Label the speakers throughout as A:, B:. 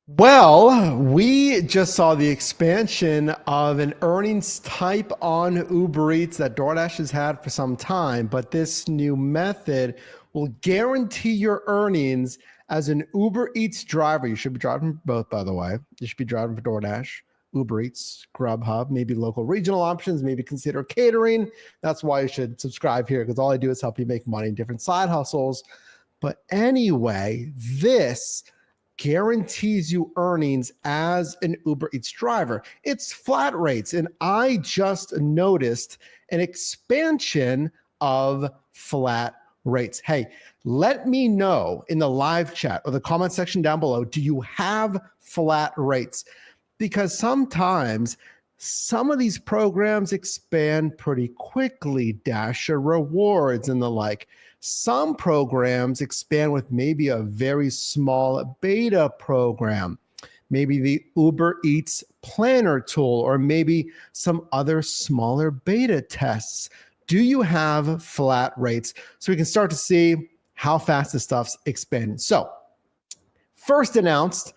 A: Well, we just saw the expansion of an earnings type on Uber Eats that DoorDash has had for some time, but this new method will guarantee your earnings as an Uber Eats driver. You should be driving both, by the way. You should be driving for DoorDash, Uber Eats, Grubhub, maybe local regional options, maybe consider catering. That's why you should subscribe here, because all I do is help you make money in different side hustles. But anyway, this guarantees you earnings as an Uber Eats driver. It's flat rates. And I just noticed an expansion of flat rates. Hey, let me know in the live chat or the comment section down below, do you have flat rates? Because sometimes some of these programs expand pretty quickly, Dasher rewards and the like. Some programs expand with maybe a very small beta program, maybe the Uber Eats planner tool, or maybe some other smaller beta tests. Do you have flat rates? So we can start to see how fast this stuff's expanding. So first announced,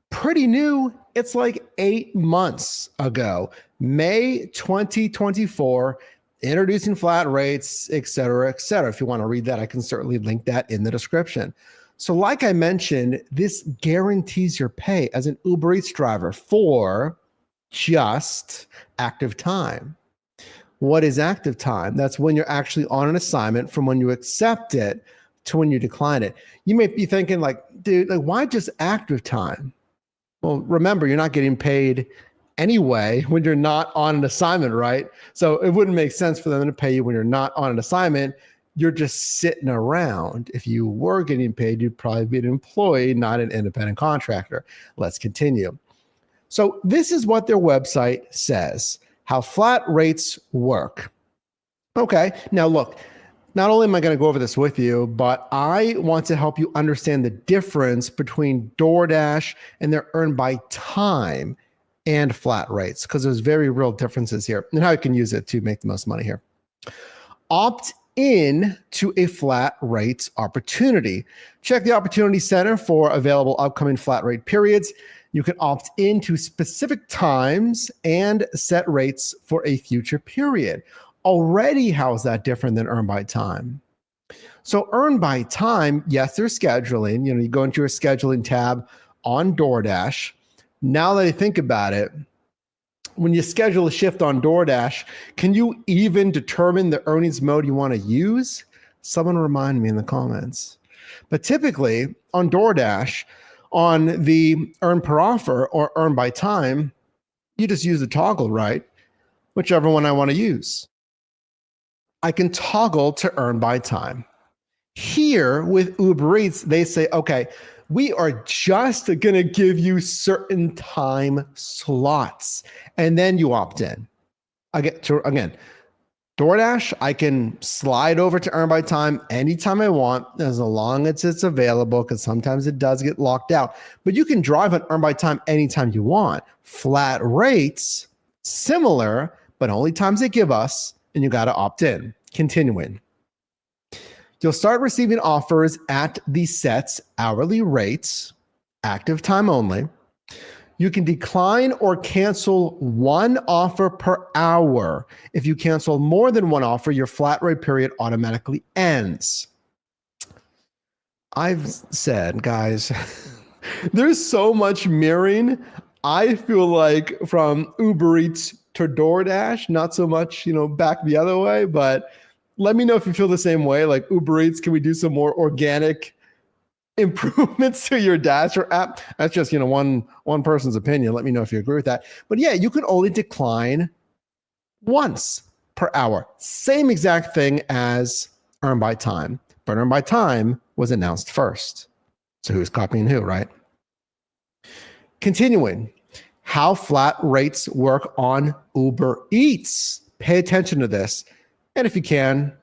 A: pretty new. It's like 8 months ago, May 2024, introducing flat rates, et cetera, et cetera. If you want to read that, I can certainly link that in the description. So like I mentioned, this guarantees your pay as an Uber Eats driver for just active time. What is active time? That's when you're actually on an assignment from when you accept it to when you decline it. You may be thinking like, dude, like why just active time? Well, remember, you're not getting paid anyway when you're not on an assignment, right? So it wouldn't make sense for them to pay you when you're not on an assignment. You're just sitting around. If you were getting paid, you'd probably be an employee, not an independent contractor. Let's continue. So this is what their website says, how flat rates work. Okay, now look, not only am I going to go over this with you, but I want to help you understand the difference between DoorDash and their earn by time and flat rates, because there's very real differences here and how you can use it to make the most money here. Opt in to a flat rates opportunity. Check the Opportunity Center for available upcoming flat rate periods. You can opt into specific times and set rates for a future period. Already, how is that different than earn by time? So earn by time, yes, there's scheduling. You go into your scheduling tab on DoorDash. Now that I think about it, when you schedule a shift on DoorDash, can you even determine the earnings mode you want to use? Someone remind me in the comments. But typically on DoorDash, on the earn per offer or earn by time, you just use the toggle, right? Whichever one I want to use. I can toggle to earn by time. Here with Uber Eats, they say, okay, we are just going to give you certain time slots, and then you opt in. Again, DoorDash, I can slide over to earn by time anytime I want, as long as it's available, because sometimes it does get locked out. But you can drive on earn by time anytime you want. Flat rates, similar, but only times they give us, and you got to opt in. Continuing. You'll start receiving offers at the set hourly rates, active time only. You can decline or cancel one offer per hour. If you cancel more than one offer, your flat rate period automatically ends. I've said, guys, there's so much mirroring. I feel like from Uber Eats to DoorDash, not so much, back the other way, but let me know if you feel the same way. Like Uber Eats, can we do some more organic improvements to your Dasher app? That's just, one person's opinion. Let me know if you agree with that. But yeah, you can only decline once per hour. Same exact thing as earn by time, but earn by time was announced first. So who's copying who, right? Continuing, how flat rates work on Uber Eats. Pay attention to this. And if you can,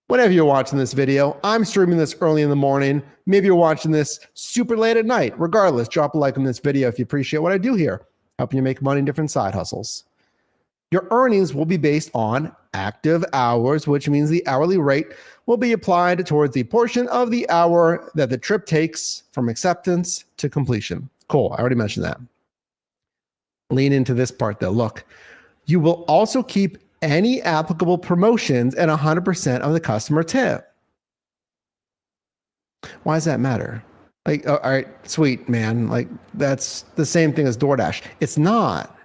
A: whenever you're watching this video, I'm streaming this early in the morning. Maybe you're watching this super late at night. Regardless, drop a like on this video if you appreciate what I do here, helping you make money in different side hustles. Your earnings will be based on active hours, which means the hourly rate will be applied towards the portion of the hour that the trip takes from acceptance to completion. Cool. I already mentioned that. Lean into this part though. Look, you will also keep any applicable promotions and 100% of the customer tip. Why does that matter? Like, all right, sweet, man. Like, that's the same thing as DoorDash. It's not.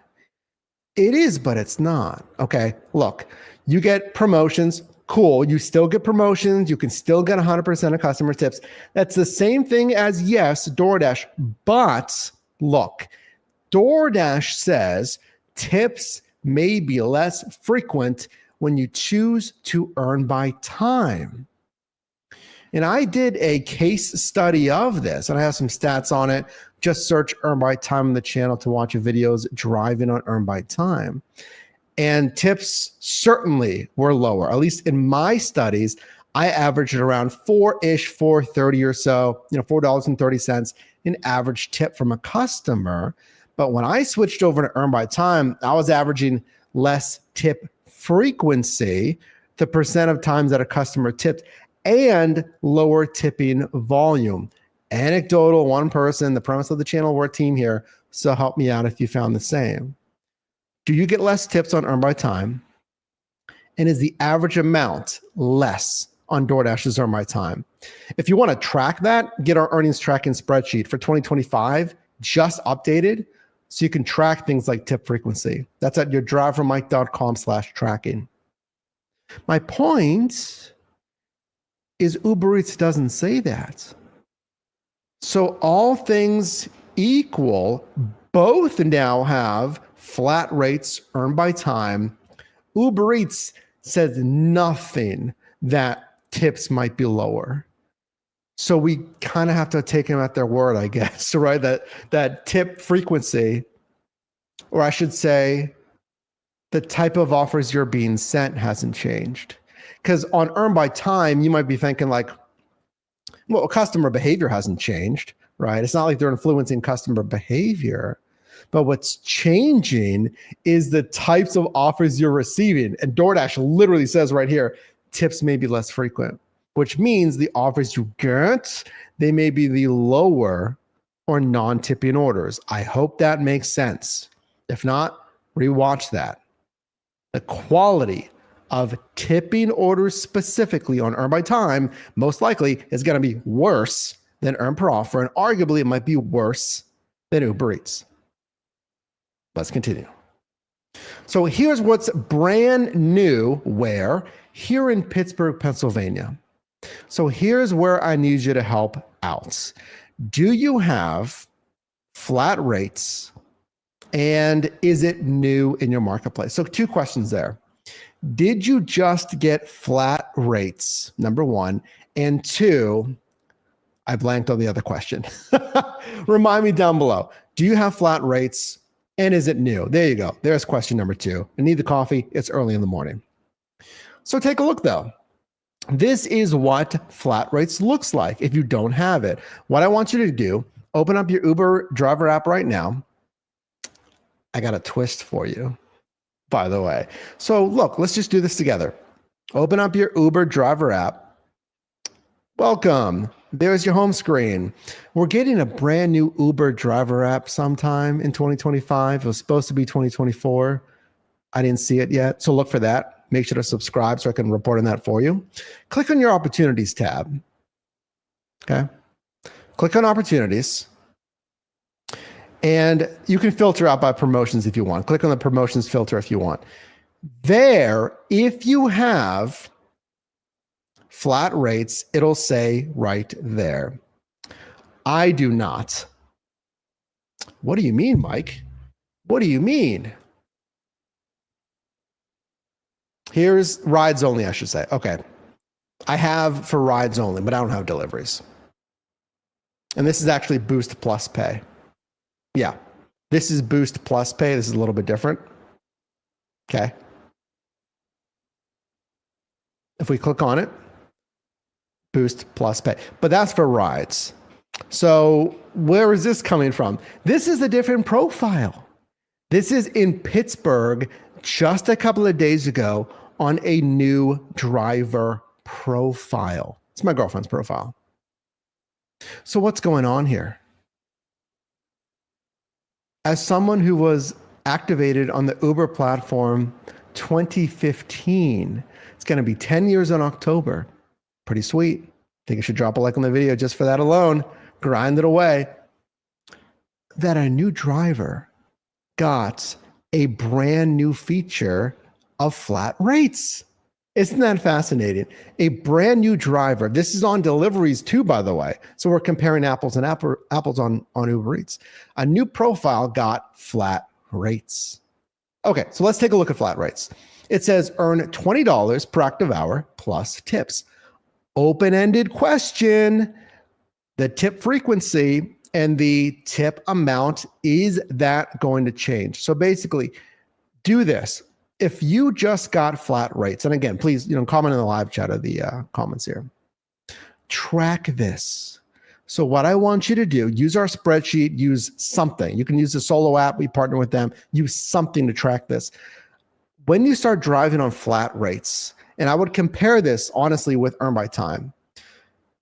A: It is, but it's not. Okay, look, you get promotions. Cool. You still get promotions. You can still get 100% of customer tips. That's the same thing as, yes, DoorDash. But look, DoorDash says tips may be less frequent when you choose to earn by time. And I did a case study of this, and I have some stats on it. Just search Earn by Time on the channel to watch videos driving on Earn by Time. And tips certainly were lower. At least in my studies, I averaged around $4-ish, $4.30 or so, $4.30 an average tip from a customer. But when I switched over to Earn by Time, I was averaging less tip frequency, the percent of times that a customer tipped, and lower tipping volume. Anecdotal, one person, the premise of the channel, we're a team here, so help me out if you found the same. Do you get less tips on Earn by Time? And is the average amount less on DoorDash's Earn by Time? If you want to track that, get our earnings tracking spreadsheet for 2025, just updated, so you can track things like tip frequency. That's at yourdrivermike.com/tracking. My point is Uber Eats doesn't say that. So all things equal, both now have flat rates earned by time. Uber Eats says nothing that tips might be lower. So we kind of have to take them at their word, I guess, right? That tip frequency, or I should say, the type of offers you're being sent hasn't changed. Because on Earn by Time, you might be thinking like, well, customer behavior hasn't changed, right? It's not like they're influencing customer behavior. But what's changing is the types of offers you're receiving. And DoorDash literally says right here, tips may be less frequent, which means the offers you get, they may be the lower or non-tipping orders. I hope that makes sense. If not, rewatch that. The quality of tipping orders specifically on Earn by Time most likely is going to be worse than Earn per Offer, and arguably it might be worse than Uber Eats. Let's continue. So here's what's brand new where? Here in Pittsburgh, Pennsylvania. So here's where I need you to help out. Do you have flat rates, and is it new in your marketplace? So 2 questions there. Did you just get flat rates, number 1? And 2, I blanked on the other question. Remind me down below. Do you have flat rates, and is it new? There you go. There's question number 2. I need the coffee. It's early in the morning. So take a look though. This is what flat rates looks like if you don't have it. What I want you to do, open up your Uber driver app right now. I got a twist for you, by the way. So look, let's just do this together. Open up your Uber driver app. Welcome. There's your home screen. We're getting a brand new Uber driver app sometime in 2025. It was supposed to be 2024. I didn't see it yet. So look for that. Make sure to subscribe so I can report on that for you. Click on your opportunities tab. Okay. Click on opportunities. And you can filter out by promotions if you want. Click on the promotions filter if you want. There, if you have flat rates, it'll say right there. I do not. What do you mean, Mike? What do you mean? Here's rides only, I should say. Okay. I have for rides only, but I don't have deliveries. And this is actually Boost Plus Pay. Yeah. This is Boost Plus Pay. This is a little bit different. Okay. If we click on it, Boost Plus Pay. But that's for rides. So where is this coming from? This is a different profile. This is in Pittsburgh just a couple of days ago on a new driver profile. It's my girlfriend's profile. So what's going on here? As someone who was activated on the Uber platform 2015, it's going to be 10 years in October. Pretty sweet. Think I should drop a like on the video just for that alone. Grind it away. That a new driver got a brand new feature of flat rates. Isn't that fascinating? A brand new driver. This is on deliveries too, by the way. So we're comparing apples and apples on Uber Eats. A new profile got flat rates. Okay, so let's take a look at flat rates. It says earn $20 per active hour plus tips. Open-ended question. The tip frequency and the tip amount, is that going to change? So basically, do this. If you just got flat rates, and again, please, comment in the live chat of the comments here. Track this. So what I want you to do, use our spreadsheet, use something. You can use the Solo app. We partner with them. Use something to track this. When you start driving on flat rates, and I would compare this honestly with Earn by Time.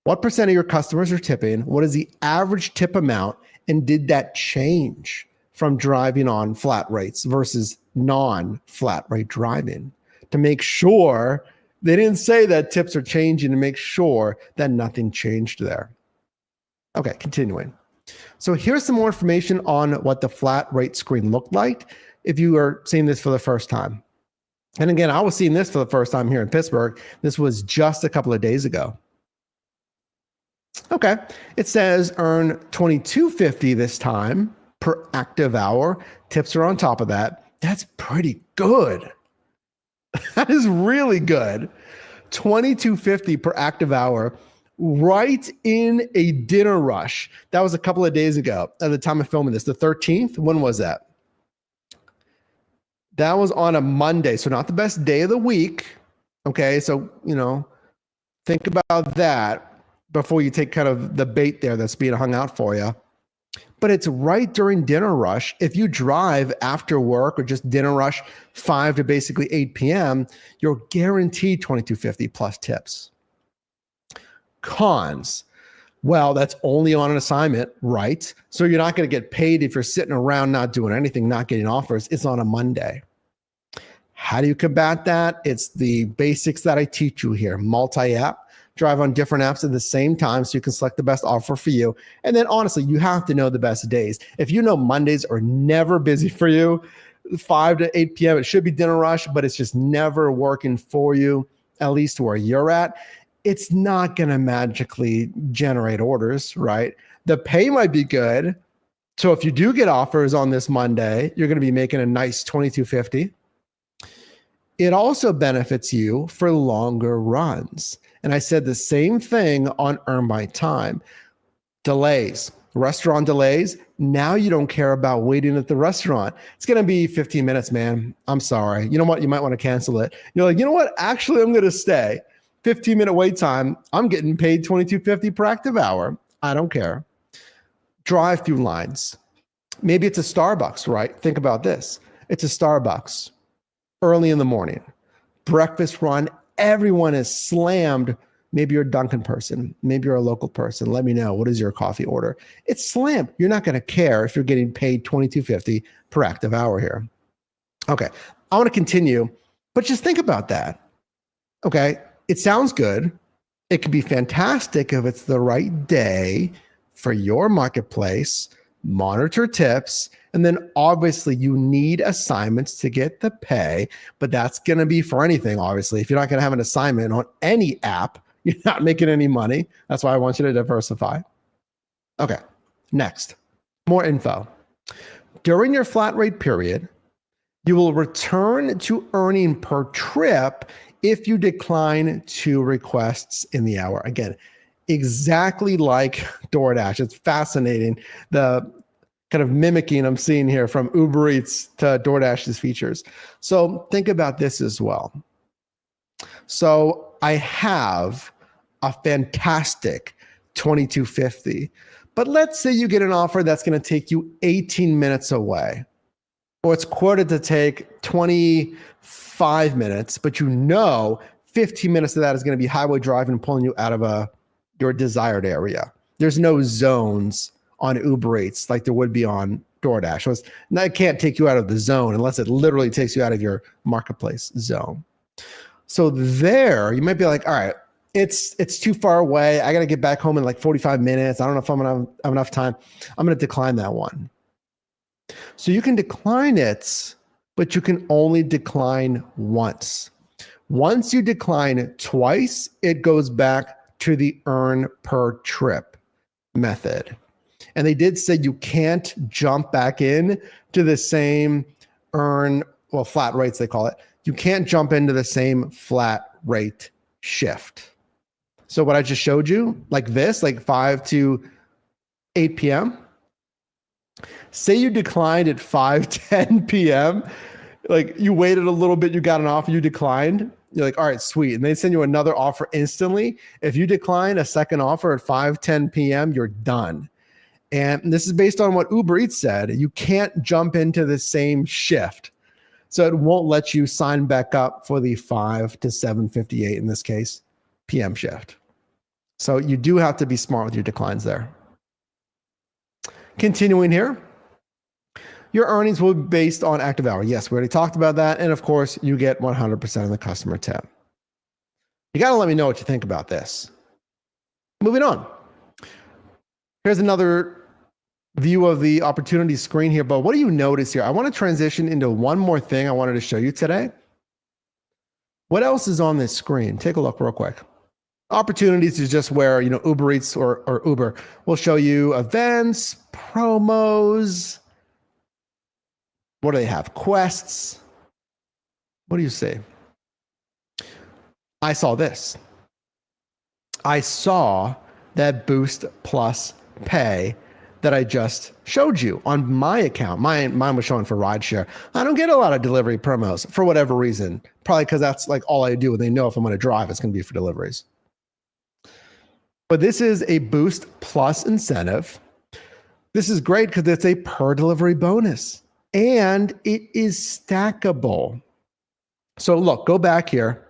A: What percent of your customers are tipping? What is the average tip amount? And did that change from driving on flat rates versus non-flat rate driving? To make sure, they didn't say that tips are changing, to make sure that nothing changed there. Okay, continuing. So here's some more information on what the flat rate screen looked like if you are seeing this for the first time. And again, I was seeing this for the first time here in Pittsburgh. This was just a couple of days ago. Okay, it says earn $22.50 this time per active hour. Tips are on top of that. That's pretty good. That is really good. $22.50 per active hour, right in a dinner rush. That was a couple of days ago at the time of filming this, the 13th. When was that? That was on a Monday, so not the best day of the week. Okay, so, think about that before you take kind of the bait there that's being hung out for you. But it's right during dinner rush. If you drive after work or just dinner rush 5 to basically 8 p.m., you're guaranteed $22.50 plus tips. Cons. Well, that's only on an assignment, right? So you're not going to get paid if you're sitting around not doing anything, not getting offers. It's on a Monday. How do you combat that? It's the basics that I teach you here. Multi-app. Drive on different apps at the same time so you can select the best offer for you. And then honestly, you have to know the best days. If you know Mondays are never busy for you, 5 to 8 p.m., it should be dinner rush, but it's just never working for you, at least where you're at, it's not going to magically generate orders, right? The pay might be good. So if you do get offers on this Monday, you're going to be making a nice $22.50. It also benefits you for longer runs. And I said the same thing on Earn by Time. Delays, restaurant delays. Now you don't care about waiting at the restaurant. It's going to be 15 minutes, man. I'm sorry. You know what? You might want to cancel it. You're like, you know what? Actually, I'm going to stay. 15-minute wait time. I'm getting paid $22.50 per active hour. I don't care. Drive-through lines. Maybe it's a Starbucks, right? Think about this. It's a Starbucks early in the morning. Breakfast run. Everyone is slammed. Maybe you're a Dunkin' person. Maybe you're a local person. Let me know. What is your coffee order? It's slammed. You're not going to care if you're getting paid $22.50 per active hour here. Okay. I want to continue, but just think about that. Okay. It sounds good. It could be fantastic if it's the right day for your marketplace. Monitor tips. And then obviously you need assignments to get the pay, but that's going to be for anything. Obviously, if you're not going to have an assignment on any app, you're not making any money. That's why I want you to diversify. Okay. Next, more info. During your flat rate period, you will return to earning per trip if you decline 2 requests in the hour. Again, exactly like DoorDash. It's fascinating. The kind of mimicking I'm seeing here from Uber Eats to DoorDash's features. So think about this as well. So I have a fantastic $22.50, but let's say you get an offer that's going to take you 18 minutes away, or it's quoted to take 25 minutes, but 15 minutes of that is going to be highway driving, pulling you out of your desired area. There's no zones on Uber Eats like there would be on DoorDash. So it can't take you out of the zone unless it literally takes you out of your marketplace zone. So there, you might be like, all right, it's too far away. I got to get back home in like 45 minutes. I don't know if I'm going to have enough time. I'm going to decline that one. So you can decline it, but you can only decline once. Once you decline twice, it goes back to the earn per trip method. And they did say you can't jump back in to the same flat rates, they call it. You can't jump into the same flat rate shift. So what I just showed you, like this, like 5 to 8 p.m., say you declined at 5:10 p.m., like you waited a little bit, you got an offer, you declined. You're like, all right, sweet. And they send you another offer instantly. If you decline a second offer at 5:10 p.m., you're done. And this is based on what Uber Eats said. You can't jump into the same shift. So it won't let you sign back up for the 5 to 7:58, in this case, PM shift. So you do have to be smart with your declines there. Continuing here. Your earnings will be based on active hour. Yes, we already talked about that. And of course, you get 100% of the customer tip. You got to let me know what you think about this. Moving on. Here's another view of the opportunity screen here. But what do you notice here? I want to transition into one more thing I wanted to show you today. What else is on this screen? Take a look real quick. Opportunities is just where, Uber Eats or Uber will show you events, promos. What do they have? Quests. What do you see? I saw this. I saw that Boost Plus Pay that I just showed you on my account. Mine was showing for rideshare. I don't get a lot of delivery promos for whatever reason. Probably because that's like all I do. And they know if I'm going to drive, it's going to be for deliveries. But this is a Boost Plus incentive. This is great because it's a per delivery bonus and it is stackable. So look, go back here.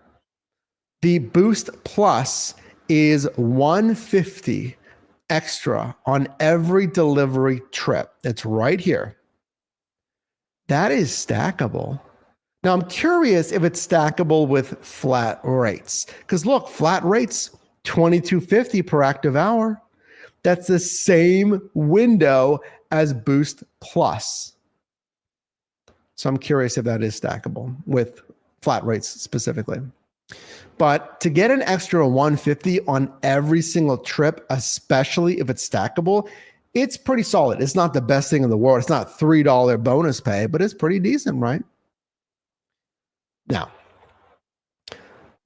A: The Boost Plus is $150 extra on every delivery trip. It's right here. That is stackable. Now I'm curious if it's stackable with flat rates. Because look, flat rates, $22.50 per active hour. That's the same window as Boost Plus. So I'm curious if that is stackable with flat rates specifically. But to get an extra $150 on every single trip, especially if it's stackable, it's pretty solid. It's not the best thing in the world. It's not $3 bonus pay, but it's pretty decent, right? Now,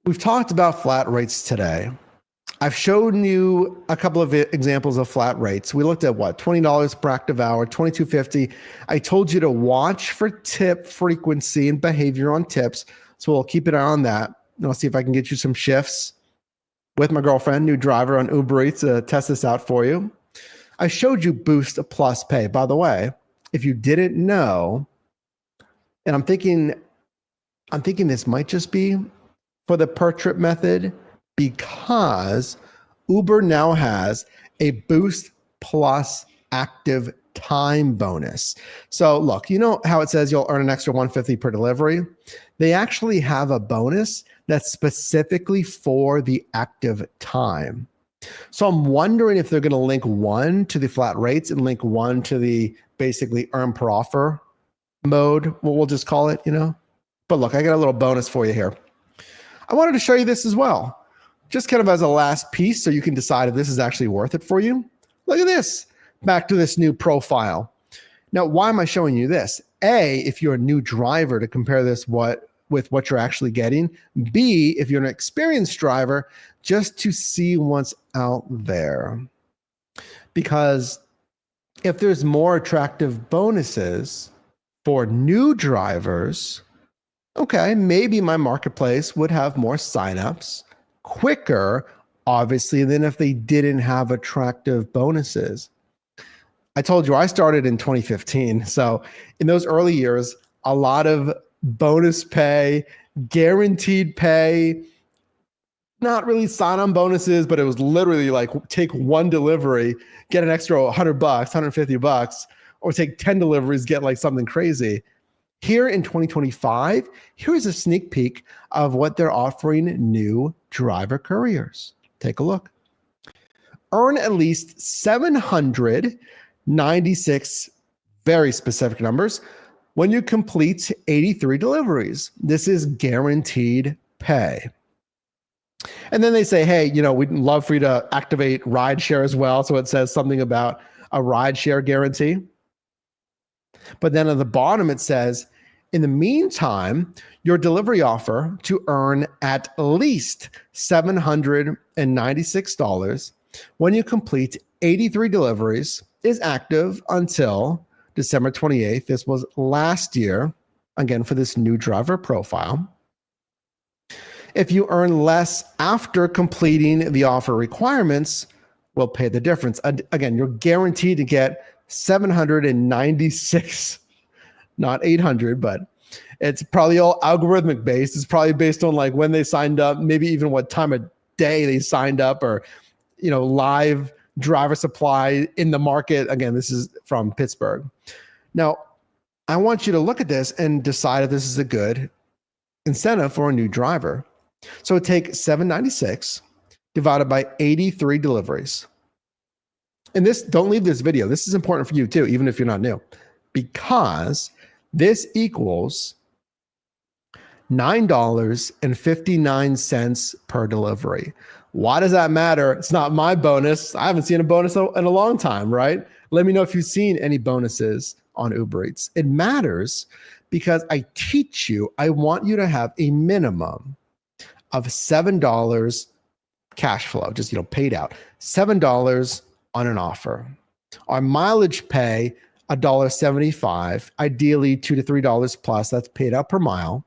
A: we've talked about flat rates today. I've shown you a couple of examples of flat rates. We looked at what? $20 per active hour, $22.50. I told you to watch for tip frequency and behavior on tips. So we'll keep an eye on that. And I'll see if I can get you some shifts with my girlfriend, new driver on Uber Eats, to test this out for you. I showed you Boost Plus Pay. By the way, if you didn't know, and I'm thinking this might just be for the per trip method, because Uber now has a Boost Plus active time bonus. So look, you know how it says you'll earn an extra $150 per delivery? They actually have a bonus that's specifically for the active time. So I'm wondering if they're going to link one to the flat rates and link one to the basically earn per offer mode, what we'll just call it, But look, I got a little bonus for you here. I wanted to show you this as well. Just kind of as a last piece so you can decide if this is actually worth it for you. Look at this. Back to this new profile. Now, why am I showing you this? A, if you're a new driver, to compare this with what you're actually getting. B, if you're an experienced driver, just to see what's out there. Because if there's more attractive bonuses for new drivers, okay, maybe my marketplace would have more signups quicker, obviously, than if they didn't have attractive bonuses. I told you I started in 2015. So in those early years, a lot of bonus pay, guaranteed pay, not really sign-on bonuses, but it was literally like take one delivery, get an extra $100, $150, or take 10 deliveries, get like something crazy. Here in 2025, here's a sneak peek of what they're offering new driver couriers. Take a look. Earn at least 796, very specific numbers, when you complete 83 deliveries. This is guaranteed pay. And then they say, hey, we'd love for you to activate rideshare as well. So it says something about a rideshare guarantee. But then at the bottom, it says, in the meantime, your delivery offer to earn at least $796 when you complete 83 deliveries is active until December 28th. This was last year, again, for this new driver profile. If you earn less after completing the offer requirements, we'll pay the difference. Again, you're guaranteed to get 796, not 800, but it's probably all algorithmic based. It's probably based on like when they signed up, maybe even what time of day they signed up, or live driver supply in the market. Again, this is from Pittsburgh. Now, I want you to look at this and decide if this is a good incentive for a new driver. So take 796 divided by 83 deliveries. And this, don't leave this video. This is important for you too, even if you're not new, because this equals $9.59 per delivery. Why does that matter? It's not my bonus. I haven't seen a bonus in a long time, right? Let me know if you've seen any bonuses on Uber Eats. It matters because I teach you, I want you to have a minimum of $7 cash flow, just paid out, $7 on an offer. Our mileage pay, $1.75, ideally $2 to $3 plus, that's paid out per mile.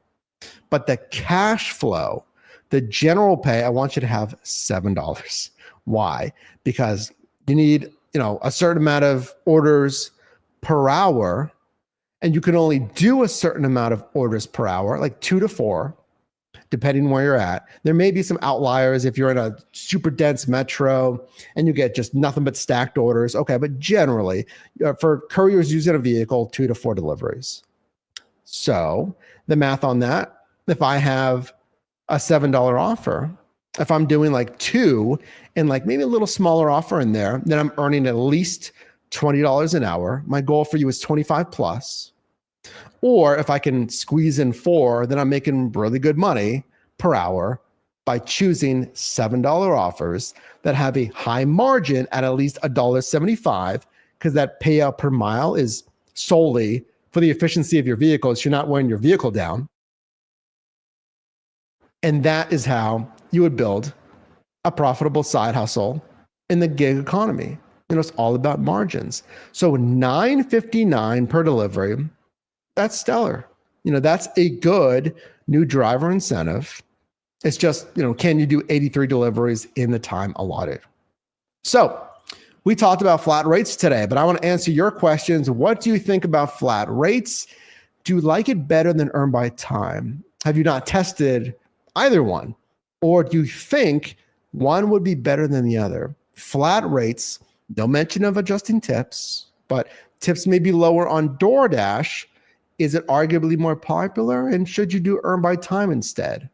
A: But the cash flow, the general pay, I want you to have $7. Why? Because you need, a certain amount of orders per hour, and you can only do a certain amount of orders per hour, like 2 to 4, depending where you're at. There may be some outliers if you're in a super dense metro and you get just nothing but stacked orders. Okay, but generally, for couriers using a vehicle, 2 to 4 deliveries. So the math on that, if I have a $7 offer, if I'm doing like 2 and like maybe a little smaller offer in there, then I'm earning at least $20 an hour. My goal for you is 25 plus. Or if I can squeeze in 4, then I'm making really good money per hour by choosing $7 offers that have a high margin at least $1.75, because that payout per mile is solely for the efficiency of your vehicle. So you're not wearing your vehicle down. And that is how you would build a profitable side hustle in the gig economy. It's all about margins. So $9.59 per delivery, that's stellar. That's a good new driver incentive. It's just, can you do 83 deliveries in the time allotted? So we talked about flat rates today, but I want to answer your questions. What do you think about flat rates? Do you like it better than earn by time? Have you not tested either one? Or do you think one would be better than the other? Flat rates, no mention of adjusting tips, but tips may be lower on DoorDash. Is it arguably more popular? And should you do earn by time instead?